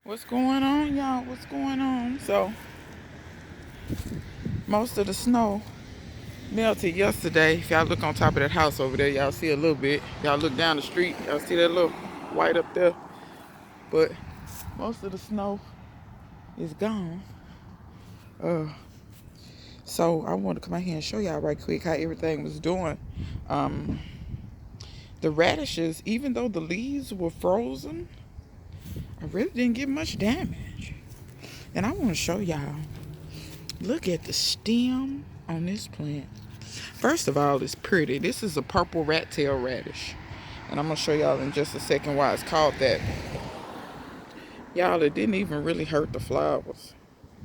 What's going on, y'all? What's going on? So, most of the snow melted yesterday. If y'all look on top of that house over there, y'all see a little bit. Y'all look down the street, y'all see that little white up there. But most of the snow is gone. Uh, so I wanted to come out here and show y'all right quick how everything was doing. Um, the radishes, even though the leaves were frozen, I really didn't get much damage. And I want to show y'all. Look at the stem on this plant. First of all, it's pretty. This is a purple rat tail radish. And I'm going to show y'all in just a second why it's called that. Y'all, it didn't even really hurt the flowers.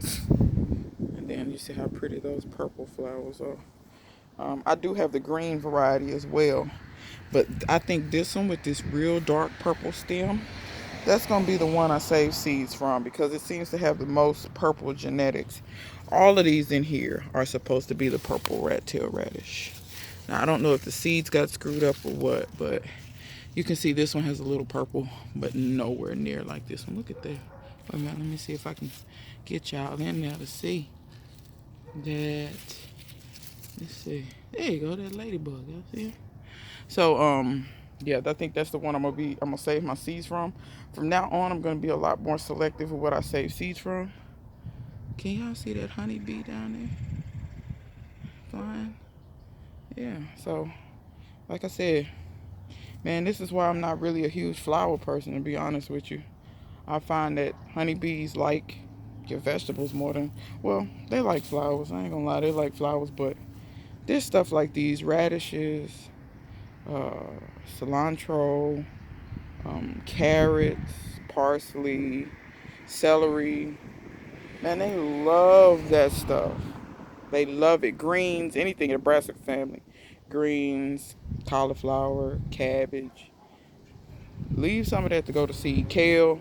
And then you see how pretty those purple flowers are. I do have the green variety as well. But I think this one with this real dark purple stem, that's going to be the one I save seeds from because it seems to have the most purple genetics. All of these in here are supposed to be the purple rat tail radish. Now, I don't know if the seeds got screwed up or what, but you can see this one has a little purple, but nowhere near like this one. Look at that. Wait a minute, let me see if I can get y'all in there to see that. Let's see. There you go, that ladybug. Y'all see it? So, yeah, I think that's the one I'm gonna save my seeds from. From now on, I'm gonna be a lot more selective with what I save seeds from. Can y'all see that honeybee down there flying? Yeah, so like I said, man, this is why I'm not really a huge flower person, to be honest with you. I find that honeybees like your vegetables more than, well, they like flowers. I ain't gonna lie, they like flowers, but there's stuff like these radishes, cilantro, carrots, parsley, celery. Man, they love that stuff. They love it. Greens, anything in the brassica family. Greens, cauliflower, cabbage. Leave some of that to go to seed. Kale,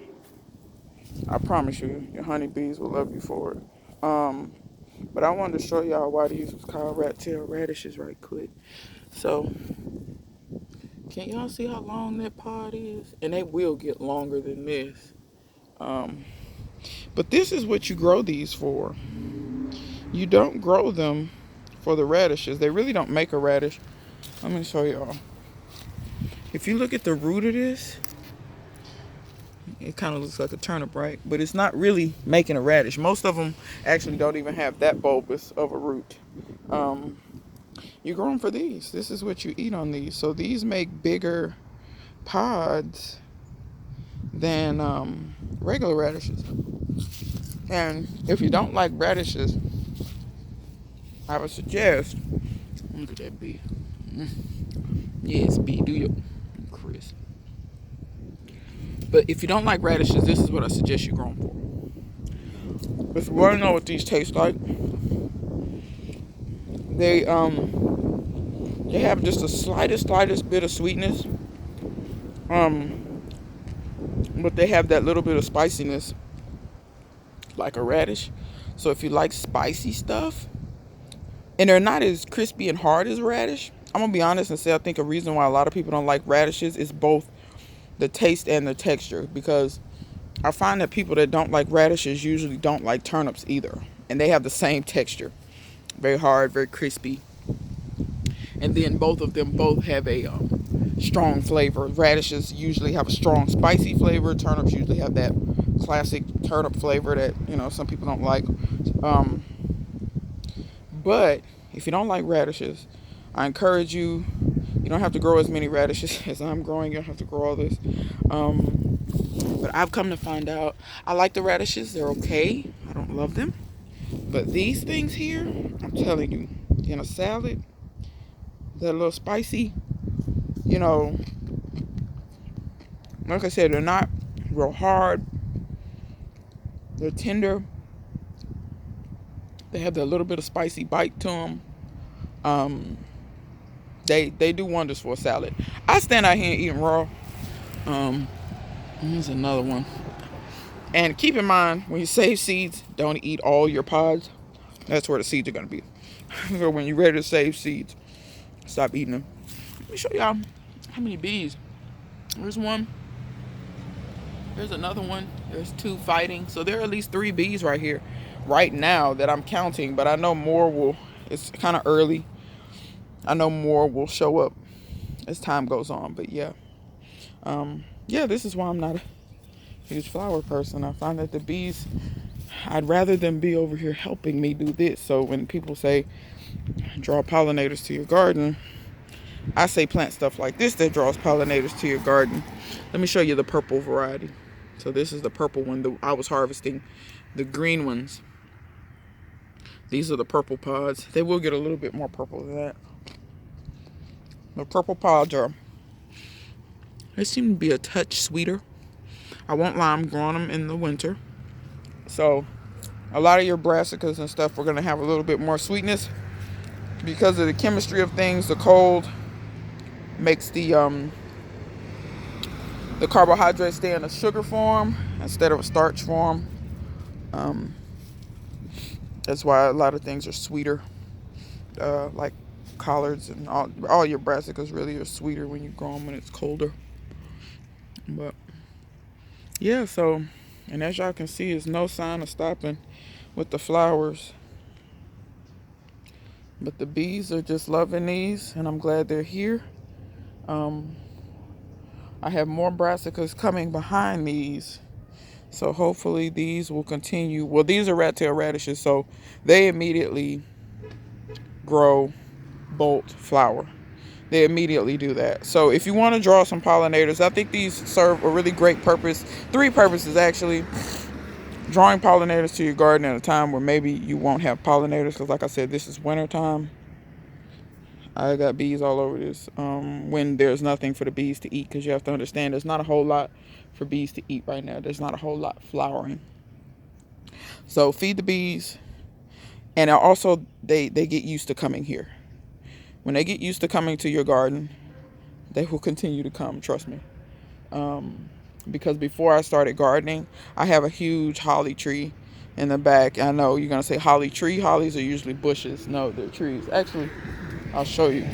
I promise you, your honeybees will love you for it. But I wanted to show y'all why these was called rat tail radishes right quick. So, can y'all see how long that pod is? And they will get longer than this. But this is what you grow these for. You don't grow them for the radishes. They really don't make a radish. Let me show y'all. If you look at the root of this, it kind of looks like a turnip, right? But it's not really making a radish. Most of them actually don't even have that bulbous of a root. You grow them for these. This is what you eat on these. So these make bigger pods than regular radishes. And if you don't like radishes, I would suggest, look at that bee. Yes, bee, do your Chris. But if you don't like radishes, this is what I suggest you grow them for. If you want to know what these taste like, they have just the slightest bit of sweetness. But they have that little bit of spiciness, like a radish. So if you like spicy stuff, and they're not as crispy and hard as radish, I'm gonna be honest and say I think a reason why a lot of people don't like radishes is both the taste and the texture, because I find that people that don't like radishes usually don't like turnips either, and they have the same texture, very hard, very crispy. And then both of them both have a strong flavor. Radishes usually have a strong spicy flavor. Turnips usually have that classic turnip flavor that some people don't like. But if you don't like radishes, I encourage you. You don't have to grow as many radishes as I'm growing. You don't have to grow all this. But I've come to find out I like the radishes. They're okay. I don't love them. But these things here, I'm telling you, in a salad, they're a little spicy. Like I said, they're not real hard. They're tender. They have that little bit of spicy bite to them. They do wonders for a salad. I stand out here and eat them raw. Here's another one. And keep in mind, when you save seeds, don't eat all your pods. That's where the seeds are going to be. So when you're ready to save seeds, stop eating them. Let me show y'all how many bees. There's one. There's another one. There's 2 fighting. So there are at least 3 bees right here right now that I'm counting, but I know more will, it's kind of early. I know more will show up as time goes on, but yeah. Yeah, this is why I'm not a huge flower person. I find that the bees, I'd rather them be over here helping me do this. So when people say draw pollinators to your garden, I say plant stuff like this that draws pollinators to your garden. Let me show you the purple variety. So this is the purple one. I was harvesting the green ones. These are the purple pods. They will get a little bit more purple than that. The purple pods they seem to be a touch sweeter. I won't lie, I'm growing them in the winter. So a lot of your brassicas and stuff are going to have a little bit more sweetness because of the chemistry of things. The cold makes the carbohydrates stay in a sugar form instead of a starch form. That's why a lot of things are sweeter, like collards and all your brassicas really are sweeter when you grow them when it's colder. But yeah, so, and as y'all can see, there's no sign of stopping with the flowers. But the bees are just loving these, and I'm glad they're here. I have more brassicas coming behind these. So hopefully these will continue. Well, these are rat-tailed radishes, so they immediately grow, bolt, flower. They immediately do that. So if you want to draw some pollinators, I think these serve a really great purpose. 3 purposes, actually. Drawing pollinators to your garden at a time where maybe you won't have pollinators, because like I said, this is winter time. I got bees all over this when there's nothing for the bees to eat, because you have to understand there's not a whole lot for bees to eat right now. There's not a whole lot flowering. So feed the bees, and also they get used to coming here. When they get used to coming to your garden, they will continue to come, trust me. Because before I started gardening, I have a huge holly tree in the back. I know you're going to say holly tree. Hollies are usually bushes. No, they're trees. Actually, I'll show you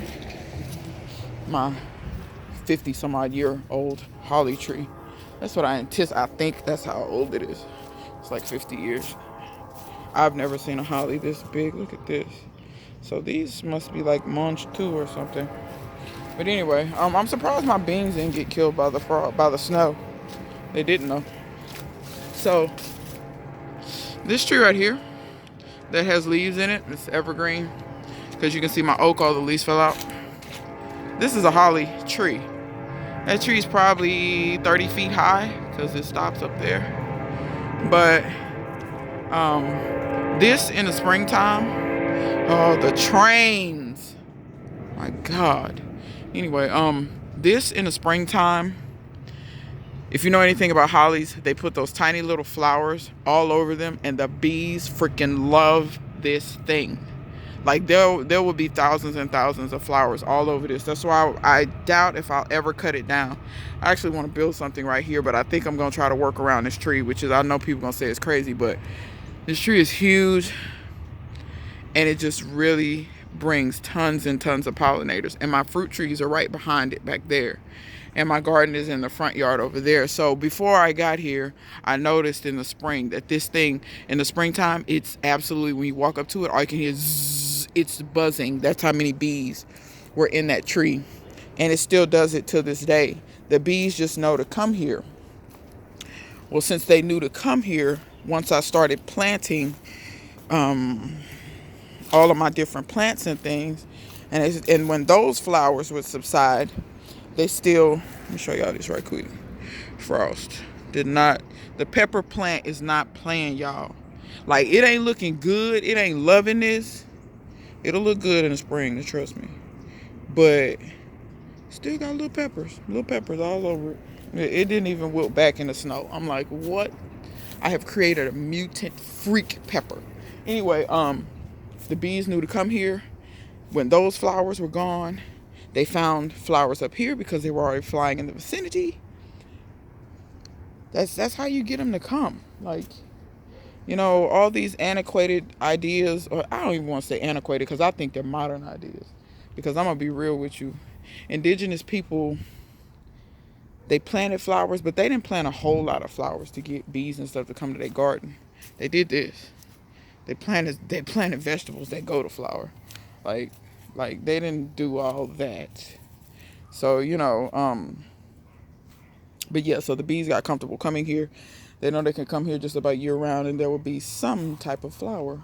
my 50 some odd year old holly tree. That's what I anticipate. I think that's how old it is. It's like 50 years. I've never seen a holly this big. Look at this. So these must be like Munch 2 or something. But anyway, I'm surprised my beans didn't get killed by the snow. They didn't though. So this tree right here that has leaves in it, it's evergreen. Because you can see my oak, all the leaves fell out. This is a holly tree. That tree is probably 30 feet high because it stops up there. But this in the springtime, oh, the trains. My God. Anyway, this in the springtime, if you know anything about hollies, they put those tiny little flowers all over them, and the bees freaking love this thing. Like there will be thousands and thousands of flowers all over this. That's why I doubt if I'll ever cut it down. I actually want to build something right here, but I think I'm going to try to work around this tree, which is, I know people going to say it's crazy, but this tree is huge, and it just really brings tons and tons of pollinators. And my fruit trees are right behind it back there. And my garden is in the front yard over there. So before I got here, I noticed in the spring that this thing, in the springtime, it's absolutely, when you walk up to it, all you can hear is zzz, it's buzzing. That's how many bees were in that tree. And it still does it to this day. The bees just know to come here. Well, since they knew to come here, once I started planting all of my different plants and things, and when those flowers would subside, they still, let me show y'all this right quick. Frost did not, the pepper plant is not playing, y'all. Like, it ain't looking good. It ain't loving this. It'll look good in the spring, trust me. But still got little peppers all over it. It didn't even wilt back in the snow. I'm like, what? I have created a mutant freak pepper. Anyway, the bees knew to come here. When those flowers were gone, they found flowers up here because they were already flying in the vicinity. That's how you get them to come. Like, you know, all these antiquated ideas, or I don't even want to say antiquated because I think they're modern ideas. Because I'm going to be real with you. Indigenous people, They planted flowers, but they didn't plant a whole lot of flowers to get bees and stuff to come to their garden. They did this. They planted vegetables that go to flower. Like like they didn't do all that. So, but yeah, so the bees got comfortable coming here. They know they can come here just about year round and there will be some type of flower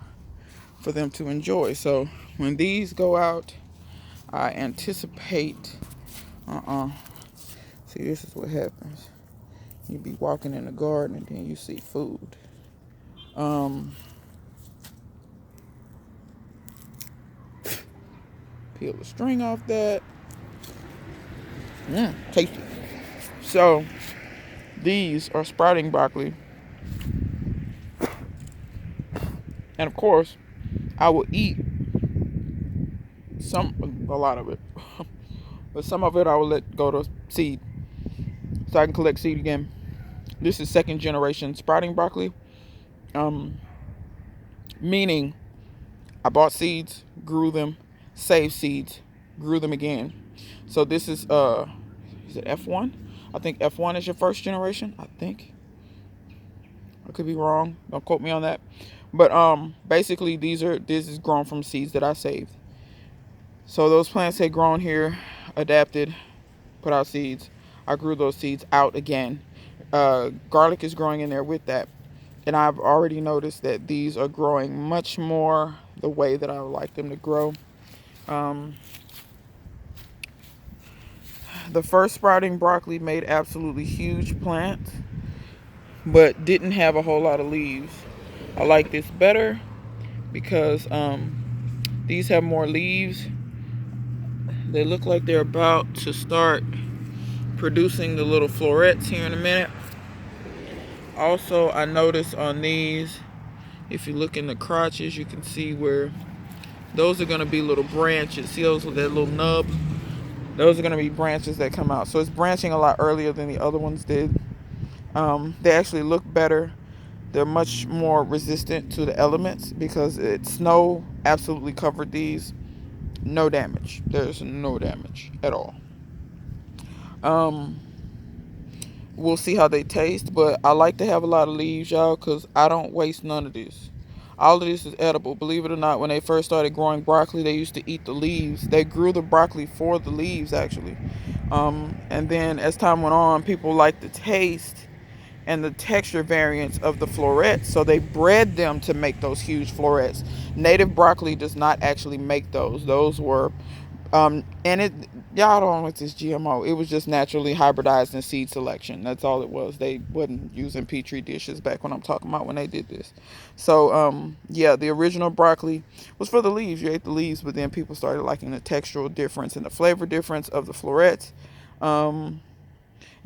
for them to enjoy. So when these go out, I anticipate, see, this is what happens. You be walking in the garden and then you see food. Peel the string off that. Tasty. So these are sprouting broccoli. And of course, I will eat a lot of it. But some of it I will let go to seed so I can collect seed again. This is second generation sprouting broccoli. Meaning I bought seeds, grew them, saved seeds, grew them again. So this is it F1? I think F1 is your first generation. I think. I could be wrong. Don't quote me on that. But basically this is grown from seeds that I saved. So those plants had grown here, adapted, put out seeds. I grew those seeds out again. Garlic is growing in there with that. And I've already noticed that these are growing much more the way that I would like them to grow. The first sprouting broccoli made absolutely huge plants, but didn't have a whole lot of leaves. I like this better because these have more leaves. They look like they're about to start producing the little florets here in a minute. Also, I noticed on these, if you look in the crotches, you can see where those are going to be little branches. See those with that little nub? Those are going to be branches that come out. So it's branching a lot earlier than the other ones did. They actually look better. They're much more resistant to the elements because snow absolutely covered these. No damage. There's no damage at all. We'll see how they taste, but I like to have a lot of leaves, y'all, because I don't waste none of this. All of this is edible. Believe it or not, when they first started growing broccoli, they used to eat the leaves. They grew the broccoli for the leaves, actually. And then as time went on, people liked the taste and the texture variants of the florets, so they bred them to make those huge florets. Native broccoli does not actually make those. Those were y'all don't know it's this GMO. It was just naturally hybridized in seed selection. That's all it was. They wasn't using petri dishes back when I'm talking about when they did this. So yeah, the original broccoli was for the leaves. You ate the leaves, but then people started liking the textural difference and the flavor difference of the florets. And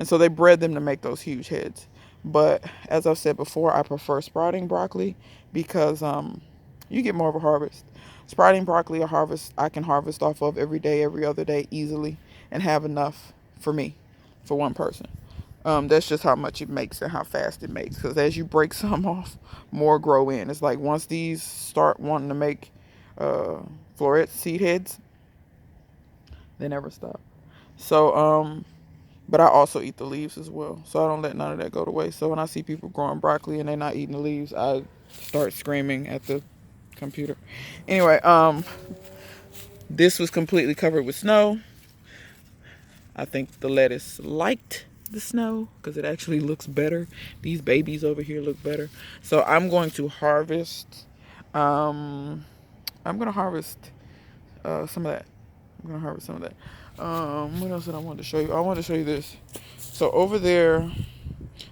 so they bred them to make those huge heads. But as I've said before, I prefer sprouting broccoli because you get more of a harvest. Sprouting broccoli I can harvest off of every day, every other day easily and have enough for me, for one person. That's just how much it makes and how fast it makes. Because as you break some off, more grow in. It's like once these start wanting to make floret seed heads, they never stop. So, but I also eat the leaves as well. So I don't let none of that go to waste. So when I see people growing broccoli and they're not eating the leaves, I start screaming at the computer. Anyway, this was completely covered with snow. I think the lettuce liked the snow because it actually looks better. These babies over here look better. So I'm going to harvest. I'm going to harvest some of that. What else did I want to show you? I want to show you this. So over there,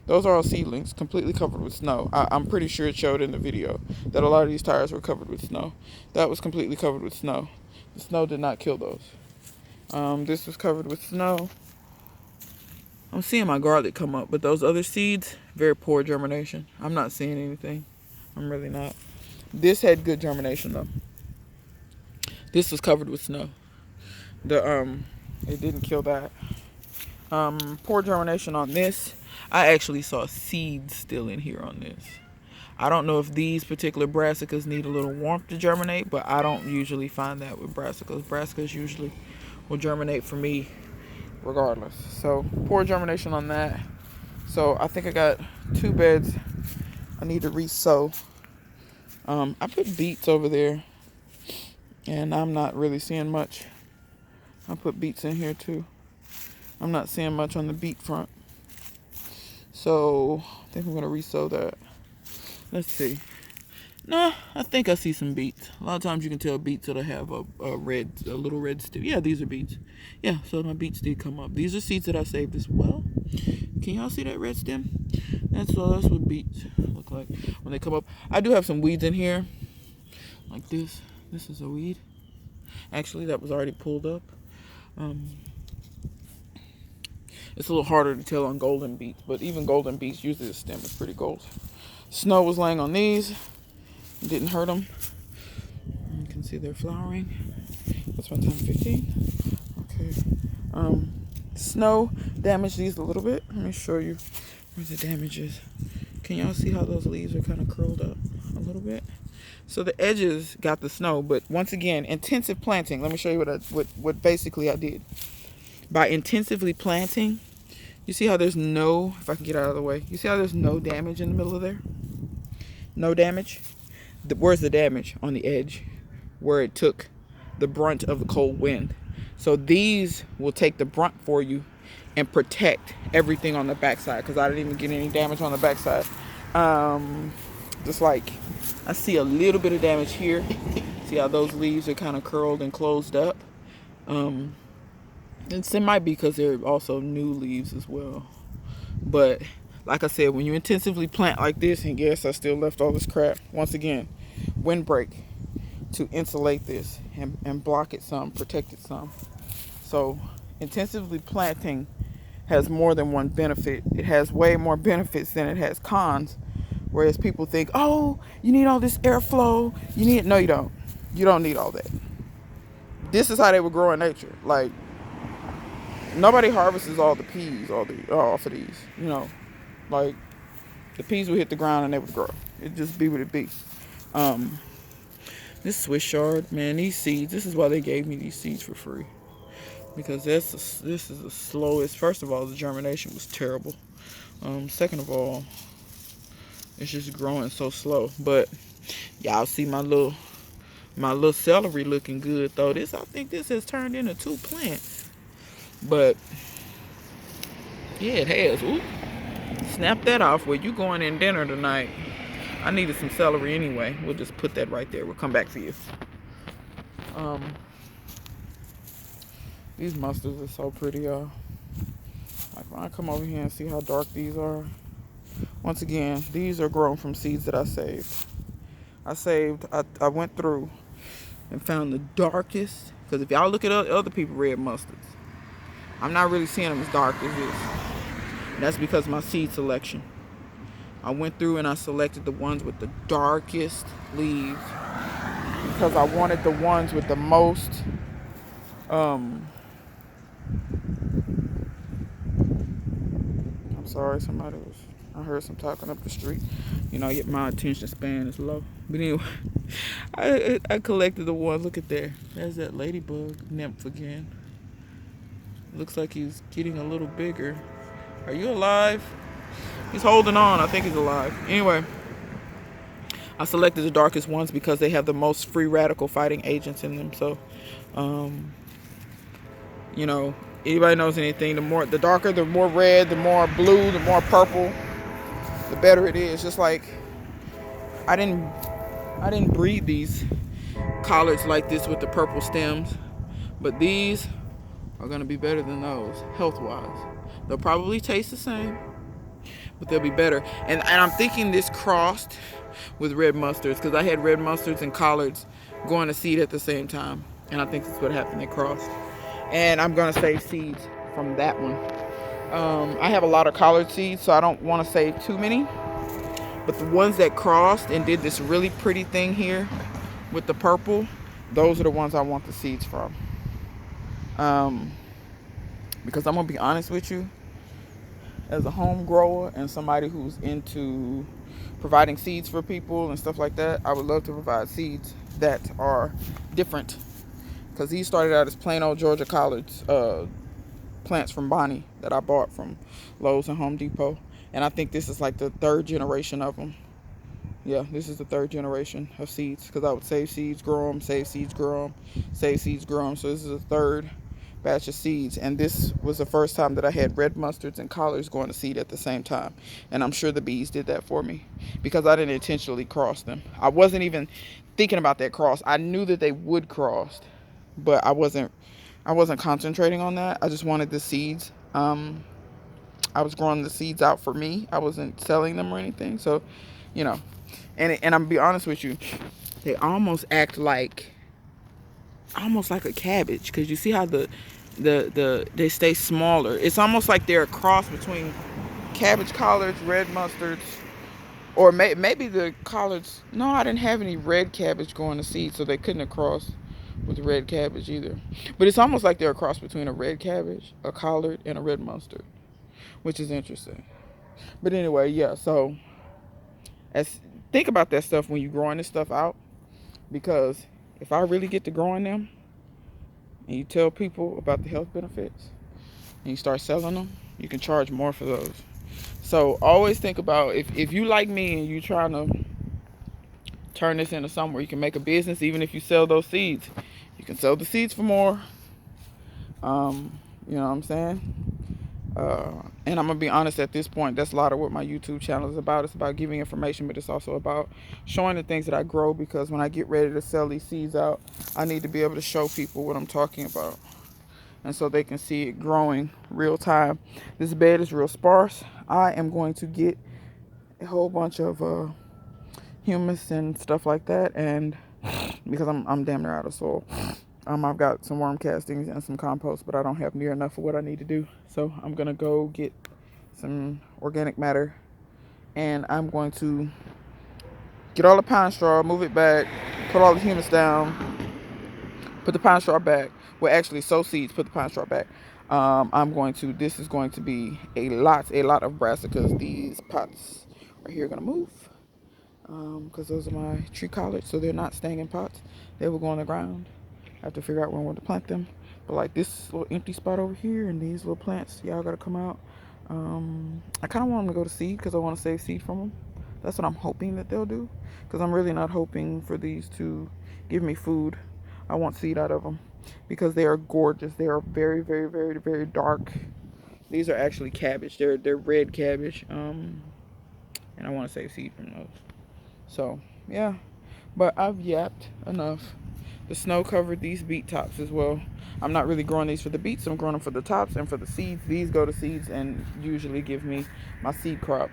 those are all seedlings, completely covered with snow. I'm pretty sure it showed in the video that a lot of these tires were covered with snow. That was completely covered with snow. The snow did not kill those. This was covered with snow. I'm seeing my garlic come up, but those other seeds, very poor germination. I'm not seeing anything. I'm really not. This had good germination though. This was covered with snow. It didn't kill that. Poor germination on this. I actually saw seeds still in here on this. I don't know if these particular brassicas need a little warmth to germinate, but I don't usually find that with brassicas. Brassicas usually will germinate for me regardless. So poor germination on that. So I think I got 2 beds I need to re-sow. I put beets over there, and I'm not really seeing much. I put beets in here too. I'm not seeing much on the beet front. So I think I'm gonna re-sow that. Let's see. Nah, I think I see some beets. A lot of times you can tell beets that'll have a little red stem. Yeah, these are beets. Yeah, so my beets did come up. These are seeds that I saved as well. Can y'all see that red stem? That's what beets look like when they come up. I do have some weeds in here, like this. This is a weed. Actually, that was already pulled up. It's a little harder to tell on golden beets, but even golden beets, usually the stem is pretty gold. Snow was laying on these. Didn't hurt them. You can see they're flowering. That's my time 15. Okay. Snow damaged these a little bit. Let me show you where the damage is. Can y'all see how those leaves are kind of curled up a little bit? So the edges got the snow, but once again, intensive planting. Let me show you what basically I did. By intensively planting, you see how there's no, if I can get out of the way, you see how there's no damage in the middle of there? No damage? Where's the damage? On the edge, where it took the brunt of the cold wind. So these will take the brunt for you and protect everything on the backside, because I didn't even get any damage on the backside. Just like I see a little bit of damage here. See how those leaves are kind of curled and closed up? It might be because they're also new leaves as well. But like I said, when you intensively plant like this, and yes, I still left all this crap. Once again, windbreak to insulate this and block it some, protect it some. So intensively planting has more than one benefit. It has way more benefits than it has cons. Whereas people think, oh, you need all this airflow. No, you don't. You don't need all that. This is how they would grow in nature. Like, nobody harvests all the peas off of these, Like, the peas would hit the ground and they would grow. It'd just be what it be. This Swiss chard, man, these seeds, this is why they gave me these seeds for free. Because this is the slowest. First of all, the germination was terrible. Second of all, it's just growing so slow. But y'all see my little celery looking good though. I think this has turned into 2 plants. But yeah, it has. Ooh. Snap that off. Where you going in dinner tonight? I needed some celery anyway. We'll just put that right there. We'll come back for you. These mustards are so pretty, y'all. Like when I come over here and see how dark these are. Once again, these are grown from seeds that I saved. I went through and found the darkest. Because if y'all look at other people red mustards, I'm not really seeing them as dark as this. And that's because of my seed selection. I went through and I selected the ones with the darkest leaves. Because I wanted the ones with the most I'm sorry, I heard some talking up the street. My attention span is low. But anyway, I collected the ones. Look at there. There's that ladybug nymph again. Looks like he's getting a little bigger. Are you alive? He's holding on. I think he's alive. Anyway, I selected the darkest ones because they have the most free radical fighting agents in them. So, anybody knows anything, the darker, the more red, the more blue, the more purple, the better it is. Just like I didn't breed these collards like this with the purple stems, but these are going to be better than those health-wise. They'll probably taste the same, but they'll be better. And I'm thinking this crossed with red mustards, because I had red mustards and collards going to seed at the same time, and I think that's what happened. They crossed. And I'm going to save seeds from that one. I have a lot of collard seeds, so I don't want to save too many. But the ones that crossed and did this really pretty thing here with the purple, those are the ones I want the seeds from. Because I'm going to be honest with you, as a home grower and somebody who's into providing seeds for people and stuff like that, I would love to provide seeds that are different. Because these started out as plain old Georgia collards plants from Bonnie that I bought from Lowe's and Home Depot. And I think this is like the third generation of them. Yeah, this is the third generation of seeds, because I would save seeds, grow them, save seeds, grow them, save seeds, grow them. So this is the third batch of seeds, and this was the first time that I had red mustards and collards going to seed at the same time. And I'm sure the bees did that for me, because I didn't intentionally cross them. I wasn't even thinking about that cross. I knew that they would cross, but I wasn't concentrating on that. I just wanted the seeds. I was growing the seeds out for me. I wasn't selling them or anything. So, you know, and I'm gonna be honest with you, they almost act like a cabbage, because you see how they stay smaller. It's almost like they're a cross between cabbage collards, red mustards, or maybe the collards. No, I didn't have any red cabbage going to seed, so they couldn't have crossed with red cabbage either. But it's almost like they're a cross between a red cabbage, a collard, and a red mustard, which is interesting. But anyway, yeah. So think about that stuff when you're growing this stuff out, because if I really get to growing them and you tell people about the health benefits and you start selling them, you can charge more for those. So always think about, if you like me and you're trying to turn this into somewhere you can make a business, even if you sell those seeds, you can sell the seeds for more. You know what I'm saying? And I'm gonna be honest, at this point, that's a lot of what my YouTube channel is about. It's about giving information, but it's also about showing the things that I grow, because when I get ready to sell these seeds out, I need to be able to show people what I'm talking about, and so they can see it growing real time. This bed is real sparse. I am going to get a whole bunch of humus and stuff like that, and because I'm damn near out of soil. I've got some worm castings and some compost, but I don't have near enough of what I need to do. So I'm gonna go get some organic matter, and I'm going to get all the pine straw, move it back, put all the humus down, put the pine straw back. Well, actually, sow seeds, put the pine straw back. This is going to be a lot of brassicas. These pots right here are gonna move, because those are my tree collards, so they're not staying in pots. They will go on the ground. I have to figure out where I want to plant them. But like this little empty spot over here and these little plants, y'all gotta come out. I kind of want them to go to seed, because I want to save seed from them. That's what I'm hoping that they'll do, because I'm really not hoping for these to give me food. I want seed out of them, because they are gorgeous. They are very, very, very, very dark. These are actually cabbage. They're red cabbage. And I want to save seed from those. So yeah, but I've yapped enough. The snow covered these beet tops as well. I'm not really growing these for the beets. I'm growing them for the tops and for the seeds. These go to seeds and usually give me my seed crop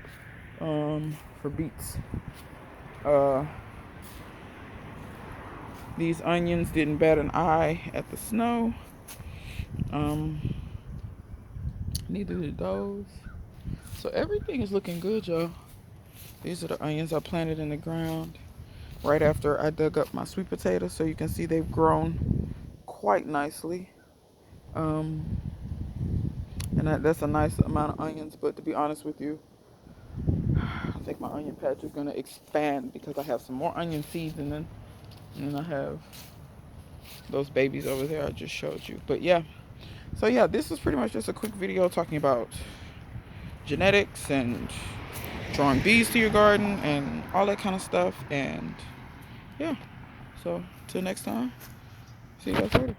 for beets. These onions didn't bat an eye at the snow. Neither did those. So everything is looking good, y'all. These are the onions I planted in the ground right after I dug up my sweet potatoes, so you can see they've grown quite nicely. And that's a nice amount of onions, but to be honest with you, I think my onion patch is going to expand, because I have some more onion seeds, and then I have those babies over there I just showed you. But yeah, so yeah, this is pretty much just a quick video talking about genetics and drawing bees to your garden and all that kind of stuff. And yeah, so till next time, see you guys later.